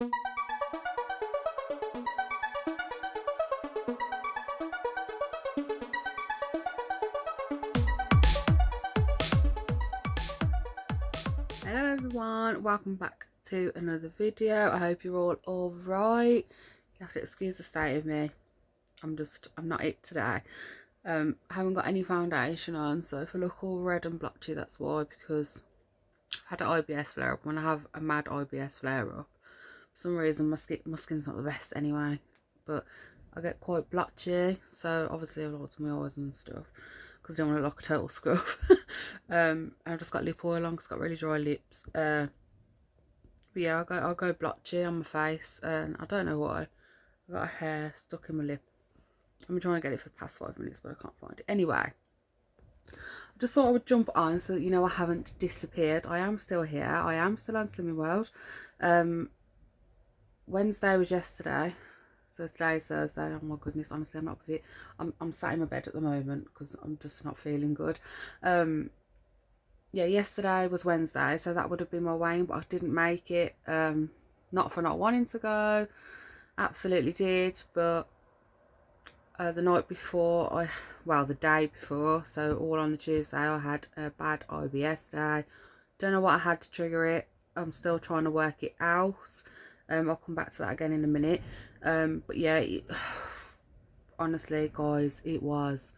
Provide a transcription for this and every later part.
Hello everyone, welcome back to another video. I hope you're all right. You have to excuse the state of me. I'm not it today. I haven't got any foundation on, so if I look all red and blotchy, that's why, because I've had an IBS flare up. When I have a mad IBS flare up, for some reason my skin's not the best anyway, but I get quite blotchy, so obviously I've looked at my eyes and stuff because I don't want to look like a total scruff. I've just got lip oil on because I've got really dry lips. But yeah, I'll go blotchy on my face, and I don't know why. I got a hair stuck in my lip. I've been trying to get it for the past 5 minutes, but I can't find it. Anyway, I just thought I would jump on so that you know I haven't disappeared. I am still here. I am still on Slimming World. Wednesday was yesterday, so today's Thursday. Oh my goodness, honestly, I'm not with it. I'm sat in my bed at the moment because I'm just not feeling good. Yeah, yesterday was Wednesday, so that would have been my weigh-in, but I didn't make it. Not for not wanting to go, absolutely did, but the night before, the day before, so all on the Tuesday, I had a bad IBS day. Don't know what I had to trigger it. I'm still trying to work it out. I'll come back to that again in a minute. But yeah, honestly, guys, it was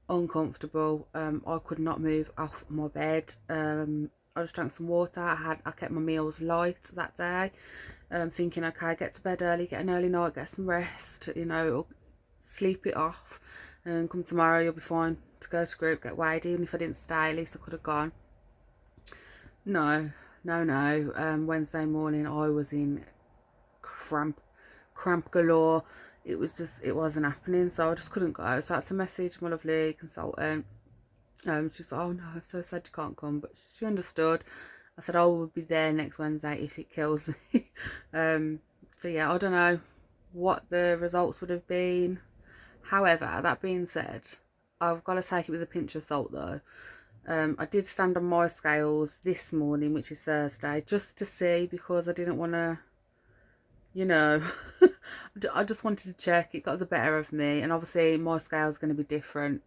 uncomfortable. I could not move off my bed. I just drank some water. I kept my meals light that day. Thinking, okay, get to bed early, get an early night, get some rest, you know, sleep it off, and come tomorrow you'll be fine to go to group, get weighed. Even if I didn't stay, at least I could have gone. No. Wednesday morning I was in cramp galore. It wasn't happening, so I just couldn't go. So I had to message my lovely consultant. She's like, oh no, I'm so sad you can't come, but she understood. I said I will be there next Wednesday if it kills me. So yeah, I don't know what the results would have been. However, that being said, I've got to take it with a pinch of salt though. I did stand on my scales this morning, which is Thursday, just to see, because I didn't want to, you know, I just wanted to check. It got the better of me, and obviously my scale's going to be different.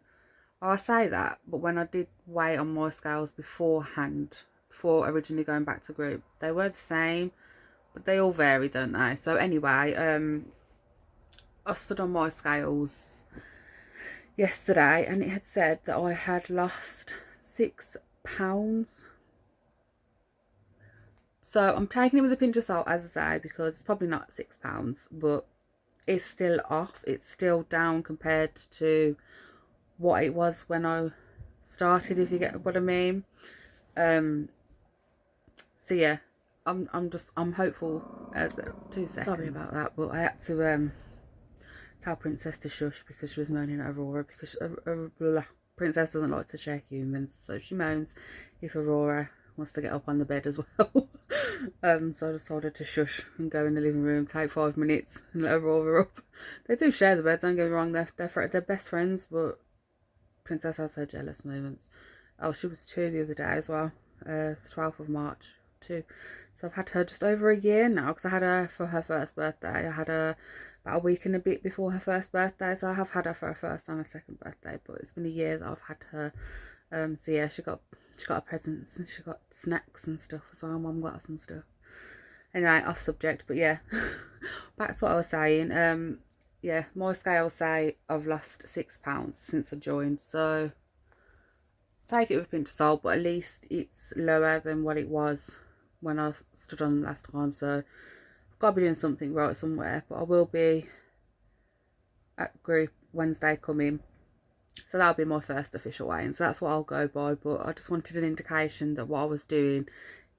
I say that, but when I did weigh on my scales beforehand, before originally going back to group, they were the same, but they all vary, don't they? So anyway, I stood on my scales yesterday, and it had said that I had lost 6 pounds. So I'm taking it with a pinch of salt, as I say, because it's probably not 6 pounds, but it's still off. It's still down compared to what it was when I started, if you get what I mean. So yeah, I'm hopeful. 2 seconds. Sorry about that, but I had to tell Princess to shush because she was moaning at Aurora, because Princess doesn't like to share humans, so she moans if Aurora wants to get up on the bed as well. So I just told her to shush and go in the living room, take 5 minutes and let Aurora up. They do share the bed, don't get me wrong, they're best friends, but Princess has her jealous moments. Oh, she was 2 the other day as well, 12th of March, 2. So I've had her just over a year now, because I had her for her first birthday. I had her about a week and a bit before her first birthday, so I have had her for her first and her second birthday, but it's been a year that I've had her. So yeah, she got her presents, and she got snacks and stuff as well. Mum got her some stuff. Anyway, off subject, but yeah, back to what I was saying. Yeah, my scales say I've lost 6 pounds since I joined, so take it with a pinch of salt, but at least it's lower than what it was when I stood on last time, so I've got to be doing something right somewhere. But I will be at group Wednesday coming, so that'll be my first official weigh-in, so that's what I'll go by. But I just wanted an indication that what I was doing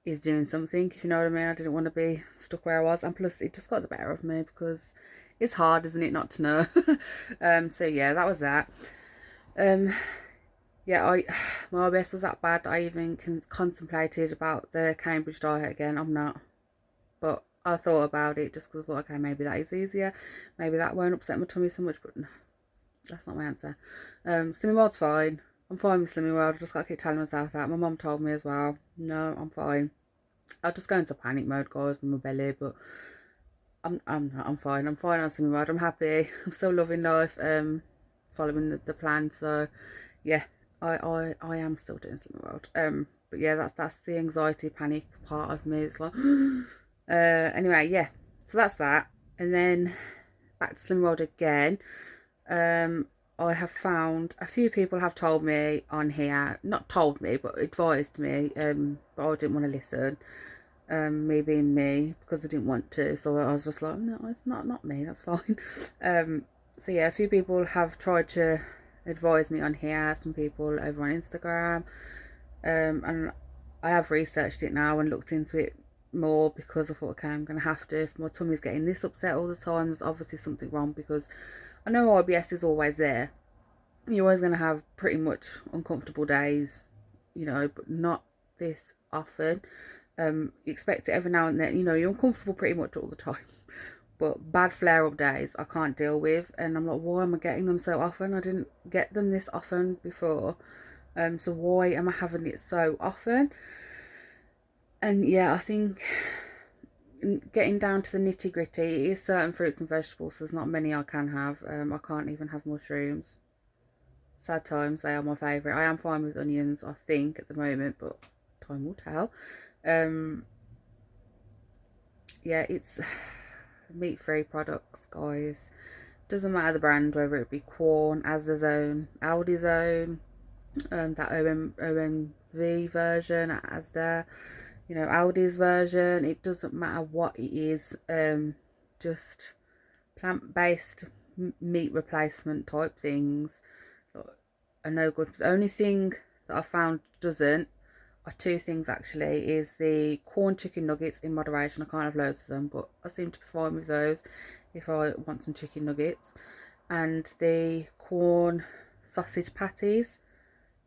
is doing something, if you know what I mean. I didn't want to be stuck where I was, and plus it just got the better of me, because it's hard, isn't it, not to know. So yeah, that was that. Yeah, my IBS was that bad that I even contemplated about the Cambridge diet again. I'm not, but I thought about it just because I thought, okay, maybe that is easier, maybe that won't upset my tummy so much, but no, that's not my answer. Slimming World's fine. I'm fine with Slimming World. I just got to keep telling myself that. My mum told me as well. No, I'm fine. I'll just go into panic mode, guys, with my belly, but I'm fine. I'm fine on slimming world. I'm happy. I'm still loving life. Following the plan. So yeah, I am still doing slimming world. But yeah, that's the anxiety, panic part of me. It's like, anyway, yeah. So that's that, and then back to slimming world again. I have found a few people have told me on here, not told me, but advised me. But I didn't want to listen. Me being me, because I didn't want to, so I was just like, no, it's not me, that's fine. So yeah, a few people have tried to advise me on here, some people over on Instagram, and I have researched it now and looked into it more, because I thought, okay, I'm gonna have to. If my tummy's getting this upset all the time, there's obviously something wrong, because I know IBS is always there. You're always gonna have pretty much uncomfortable days, you know, but not this often. You expect it every now and then, you know, you're uncomfortable pretty much all the time. But bad flare-up days I can't deal with, and I'm like, why am I getting them so often? I didn't get them this often before. So why am I having it so often? And yeah, I think getting down to the nitty-gritty, it is certain fruits and vegetables, so there's not many I can have. I can't even have mushrooms. Sad times, they are my favourite. I am fine with onions, I think, at the moment, but time will tell. Yeah, it's meat-free products, guys. Doesn't matter the brand, whether it be Quorn, Asda's own, Aldi's own, that OMV version at Asda, you know, Aldi's version. It doesn't matter what it is. Just plant-based meat replacement type things are no good. The only thing that I found doesn't are two things actually, is the Quorn chicken nuggets in moderation. I can't have loads of them, but I seem to be fine with those if I want some chicken nuggets. And the Quorn sausage patties,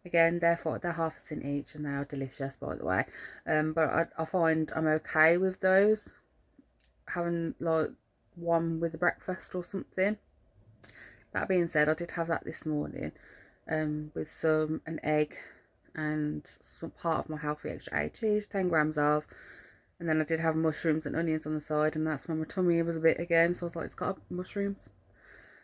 again, they're half a cent each, and they are delicious, by the way. But I find I'm okay with those, having like one with a breakfast or something. That being said, I did have that this morning, with an egg and some part of my healthy extra A cheese, 10 grams of, and then I did have mushrooms and onions on the side, and that's when my tummy was a bit again, so I was like, it's got mushrooms,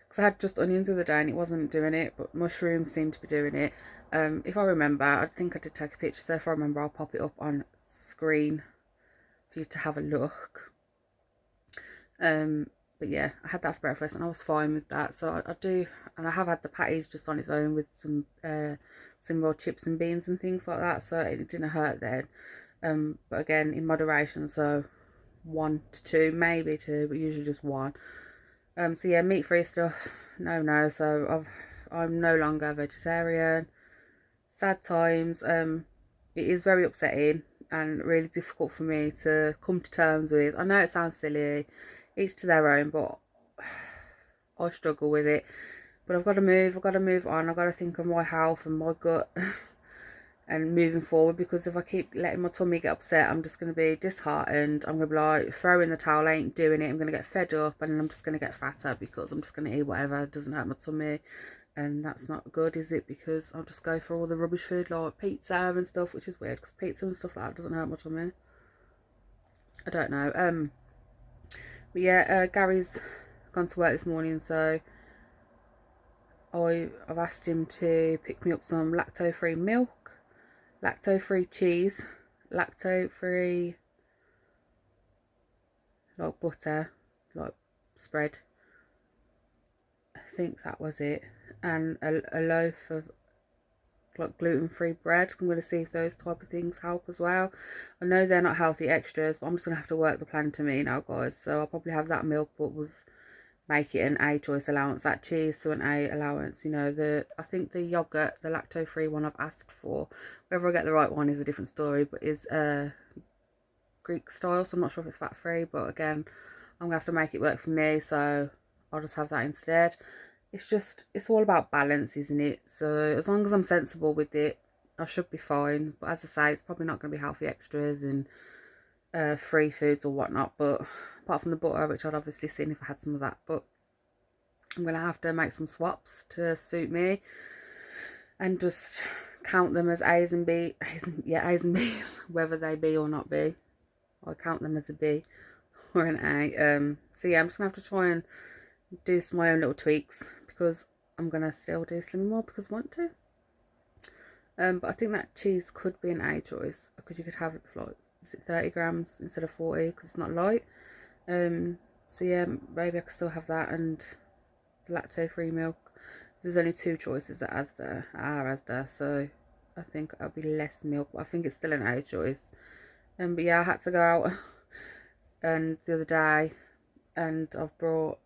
because I had just onions the other day and it wasn't doing it, but mushrooms seemed to be doing it. If I remember, I think I did take a picture, so if I remember, I'll pop it up on screen for you to have a look. But yeah, I had that for breakfast and I was fine with that. So I do, and I have had the patties just on its own with some raw chips and beans and things like that, so it didn't hurt then. But again, in moderation, so 1 to 2, maybe 2, but usually just 1. So yeah, meat-free stuff, no. So I'm no longer vegetarian. Sad times. It is very upsetting and really difficult for me to come to terms with. I know it sounds silly, each to their own, but I struggle with it. But I've got to move on. I've got to think of my health and my gut and moving forward, because if I keep letting my tummy get upset, I'm just going to be disheartened. I'm going to be like, throw in the towel, I ain't doing it. I'm going to get fed up, and then I'm just going to get fatter, because I'm just going to eat whatever doesn't hurt my tummy. And that's not good, is it? Because I'll just go for all the rubbish food like pizza and stuff, which is weird, because pizza and stuff like that doesn't hurt my tummy. I don't know. But yeah, Gary's gone to work this morning, so I've asked him to pick me up some lacto-free milk, lacto-free cheese, lacto-free like butter, like spread. I think that was it. And a loaf of like gluten-free bread. I'm going to see if those type of things help as well. I know they're not healthy extras, but I'm just going to have to work the plan to me now, guys. So I'll probably have that milk, but with make it an A choice allowance, that cheese to an A allowance. You know, I think the yogurt, the lacto-free one I've asked for, whether I get the right one is a different story, but is Greek style, so I'm not sure if it's fat-free, but again, I'm going to have to make it work for me, so I'll just have that instead. It's all about balance, isn't it? So as long as I'm sensible with it, I should be fine. But as I say, it's probably not going to be healthy extras and free foods or whatnot, but apart from the butter, which I'd obviously seen if I had some of that, but I'm going to have to make some swaps to suit me and just count them as A's and B's, whether they be or not be. I count them as a B or an A. So yeah, I'm just going to have to try and do some my own little tweaks, because I'm going to still do Slimming World because I want to. But I think that cheese could be an A choice, because you could have it for like, is it 30 grams instead of 40, because it's not light. So yeah, maybe I could still have that and the lacto-free milk. There's only 2 choices at Asda, so I think I'll be less milk, but I think it's still an A choice. But yeah, I had to go out and the other day, and I've brought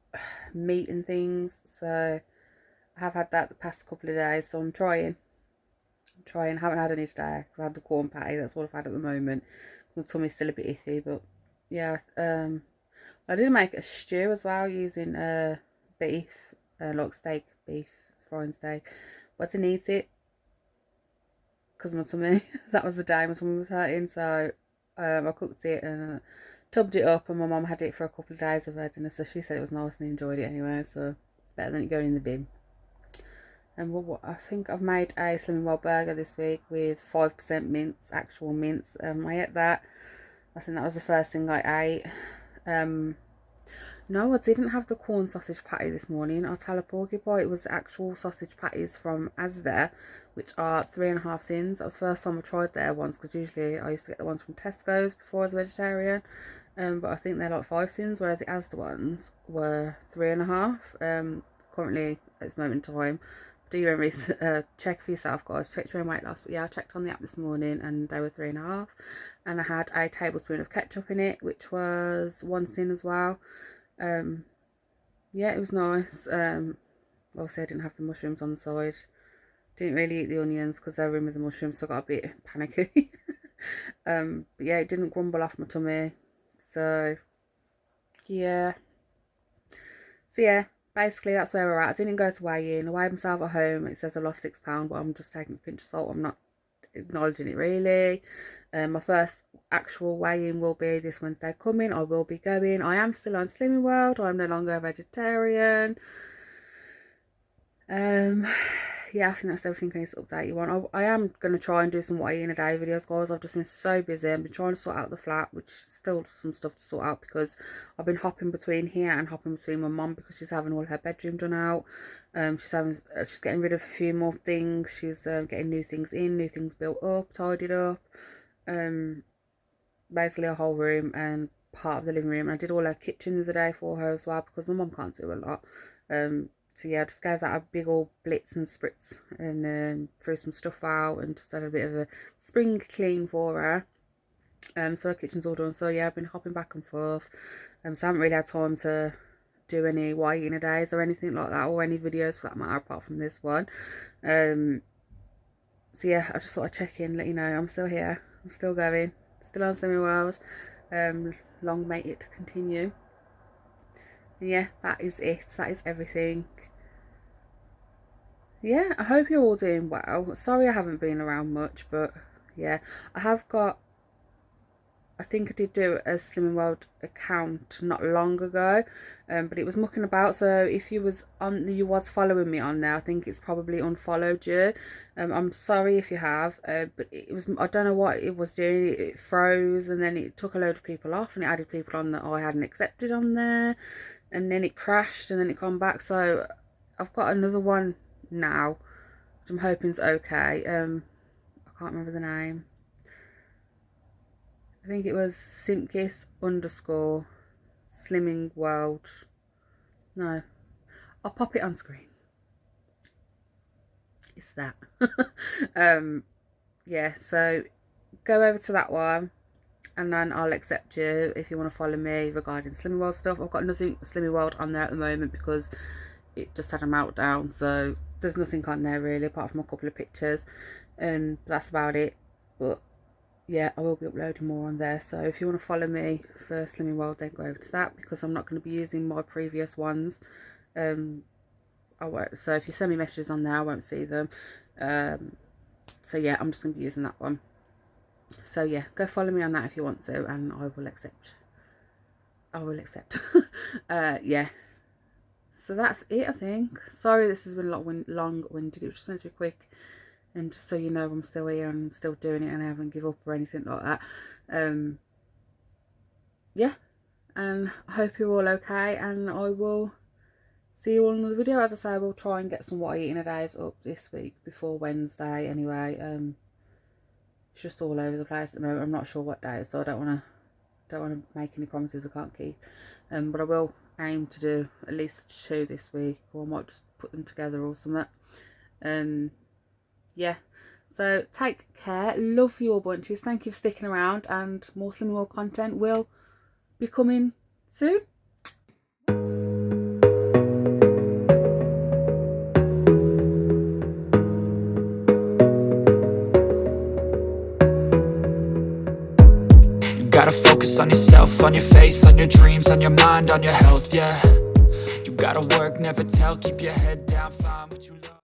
meat and things, so I have had that the past couple of days, so I'm trying. I haven't had any today because I had the corn patty. That's all I've had at the moment. My tummy's still a bit iffy, but yeah. I did make a stew as well using beef, like steak, beef, frying steak. But I didn't eat it because my tummy, that was the day my tummy was hurting, so I cooked it and tubbed it up, and my mum had it for a couple of days of her dinner, so she said it was nice and enjoyed it anyway, so better than it going in the bin. And what I think I've made a Slimming World burger this week with 5% mince, actual mince. I ate that. I think that was the first thing I ate. No, I didn't have the corn sausage patty this morning. I'll tell a porcupine. It was the actual sausage patties from Asda, which are 3.5 cents. That was the first time I tried their ones, because usually I used to get the ones from Tesco's before I was a vegetarian. But I think they're like 5 cents, whereas the Asda ones were 3.5. Currently, at this moment in time, do your own check for yourself, guys. Check your own weight loss. But yeah, I checked on the app this morning and they were 3.5. And I had a tablespoon of ketchup in it, which was 1 cent as well. Yeah, it was nice. Obviously I didn't have the mushrooms on the side. Didn't really eat the onions because they were in with the mushrooms, so I got a bit panicky. But yeah, it didn't grumble off my tummy. So yeah. Basically that's where we're at. I didn't go to weigh in. I weighed myself at home. It says I lost £6, but I'm just taking a pinch of salt. I'm not acknowledging it really. My first actual weigh-in will be this Wednesday coming. I will be going. I am still on Slimming World. I'm no longer a vegetarian. Yeah, I think that's everything I need to update you on. I am going to try and do some what I eat in a day videos, guys. I've just been so busy. I've been trying to sort out the flat, which is still some stuff to sort out, because I've been hopping between here and hopping between my mum, because she's having all her bedroom done out. She's getting rid of a few more things. She's getting new things in, new things built up, tidied up. Basically a whole room and part of the living room. And I did all her kitchen the other day for her as well, because my mum can't do a lot. So yeah, I just gave that a big old blitz and spritz, and threw some stuff out and just had a bit of a spring clean for her. So her kitchen's all done. So yeah, I've been hopping back and forth. So I haven't really had time to do any what I eat in a days or anything like that, or any videos for that matter, apart from this one. So yeah, I just thought I'd check in, let you know I'm still here. I'm still going. Still on Slimming World. Long may it continue. And yeah, that is it. That is everything. Yeah, I hope you're all doing well. Sorry I haven't been around much, but yeah, I think I did do a Slimming World account not long ago, but it was mucking about. So if you was following me on there, I think it's probably unfollowed you. I'm sorry if you have, but I don't know what it was doing. It froze, and then it took a load of people off, and it added people on that I hadn't accepted on there, and then it crashed, and then it come back. So I've got another one now, which I'm hoping is okay. I can't remember the name. I think it was Simkis _ Slimming World. No, I'll pop it on screen. It's that. Yeah, so go over to that one, and then I'll accept you if you want to follow me regarding Slimming World stuff. I've got nothing Slimming World on there at the moment because it just had a meltdown, so there's nothing on there really apart from a couple of pictures, and that's about it. But yeah, I will be uploading more on there, so if you want to follow me for Slimming World, then go over to that, because I'm not going to be using my previous ones. I won't, so if you send me messages on there, I won't see them. So yeah, I'm just going to be using that one. So yeah, go follow me on that if you want to, and I will accept. Yeah, so that's it, I think. Sorry this has been long-winded. It was just meant to be quick, and just so you know, I'm still here and still doing it, and I haven't given up or anything like that. yeah, and I hope you're all okay, and I will see you all in another video. As I say, I will try and get some what I eat in a days up this week before Wednesday anyway. It's just all over the place at the moment. I'm not sure what day, so I don't want to make any promises I can't keep. But I will aim to do at least 2 this week, or I might just put them together or something. Yeah, so take care. Love you all bunches. Thank you for sticking around, and more Slimming World content will be coming soon. Gotta focus on yourself, on your faith, on your dreams, on your mind, on your health, yeah. You gotta work, never tell, keep your head down, find what you